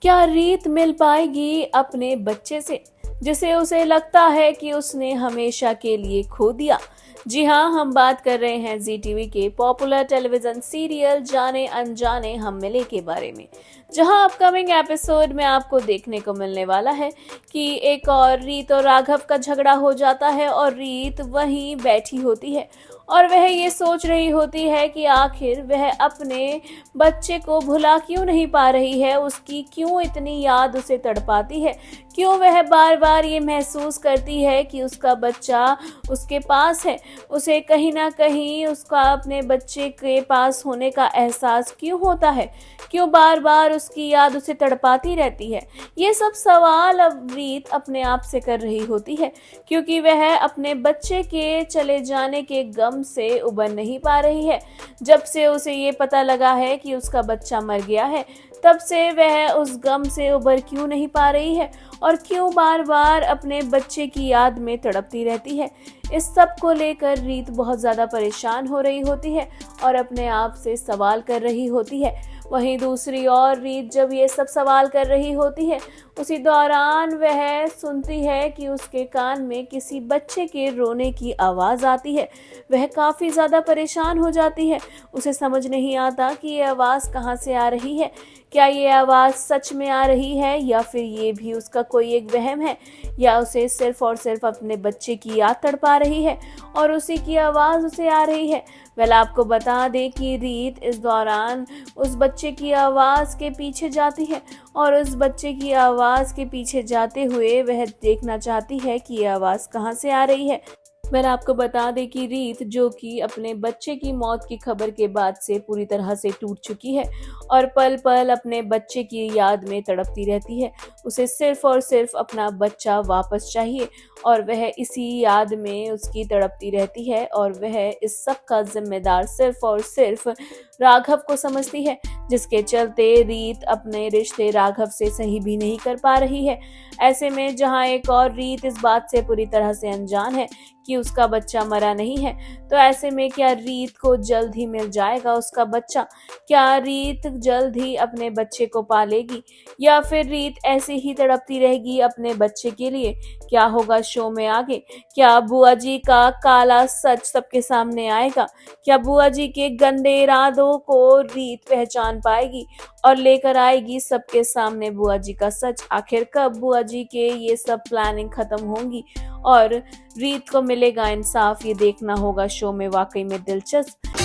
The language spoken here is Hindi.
क्या रीत मिल पाएगी अपने बच्चे से जिसे उसे लगता है कि उसने हमेशा के लिए खो दिया? जी हाँ, हम बात कर रहे हैं जी टीवी के पॉपुलर टेलीविजन सीरियल जाने अनजाने हम मिले के बारे में, जहां अपकमिंग एपिसोड में आपको देखने को मिलने वाला है कि एक और रीत और राघव का झगड़ा हो जाता है और रीत वहीं बैठी होती है और वह ये सोच रही होती है कि आखिर वह अपने बच्चे को भुला क्यों नहीं पा रही है, उसकी क्यों इतनी याद उसे तड़पाती है, क्यों वह बार बार ये महसूस करती है कि उसका बच्चा उसके पास है, उसे कहीं ना कहीं उसका अपने बच्चे के पास होने का एहसास क्यों होता है, क्यों बार बार उसकी याद उसे तड़पाती रहती है। ये सब सवाल अब रीत अपने आप से कर रही होती है, क्योंकि वह अपने बच्चे के चले जाने के गम से उबर नहीं पा रही है। जब से उसे ये पता लगा है कि उसका बच्चा मर गया है, तब से वह उस गम से उबर क्यों नहीं पा रही है और क्यों बार बार अपने बच्चे की याद में तड़पती रहती है। इस सब को लेकर रीत बहुत ज़्यादा परेशान हो रही होती है और अपने आप से सवाल कर रही होती है। वहीं दूसरी ओर रीत जब ये सब सवाल कर रही होती है, उसी दौरान वह सुनती है कि उसके कान में किसी बच्चे के रोने की आवाज़ आती है। वह काफ़ी ज़्यादा परेशान हो जाती है, उसे समझ नहीं आता कि ये आवाज़ कहाँ से आ रही है। क्या ये आवाज़ सच में आ रही है या फिर ये भी उसका कोई एक वहम है, या उसे सिर्फ और सिर्फ अपने बच्चे की याद तड़पा रही है और उसी की आवाज़ उसे आ रही है। आपको बता दें कि रीत इस दौरान उस बच्चे की आवाज़ के पीछे जाती है और उस बच्चे की आवाज़ के पीछे जाते हुए वह देखना चाहती है कि ये आवाज़ कहाँ से आ रही है। आपको बता दें कि रीत, जो कि अपने बच्चे की मौत की खबर के बाद से पूरी तरह से टूट चुकी है और पल पल अपने बच्चे की याद में तड़पती रहती है, उसे सिर्फ और सिर्फ अपना बच्चा वापस चाहिए और वह इसी याद में उसकी तड़पती रहती है और वह इस सब का जिम्मेदार सिर्फ और सिर्फ राघव को समझती है, जिसके चलते रीत अपने रिश्ते राघव से सही भी नहीं कर पा रही है। ऐसे में जहां एक और रीत इस बात से पूरी तरह से अनजान है कि उसका बच्चा मरा नहीं है, तो ऐसे में क्या रीत को जल्द ही मिल जाएगा उसका बच्चा? क्या रीत जल्द ही अपने बच्चे को पालेगी या फिर रीत ऐसे ही तड़पती रहेगी अपने बच्चे के लिए? क्या होगा शो में आगे? क्या बुआ जी का काला सच सबके सामने आएगा? क्या बुआ जी के गंदे इरादों को रीत पहचान पाएगी और लेकर आएगी सबके सामने बुआ जी का सच? आखिर कब बुआ जी के ये सब प्लानिंग खत्म होंगी और रीत को मिलेगा इंसाफ? ये देखना होगा शो में। वाकई में दिलचस्प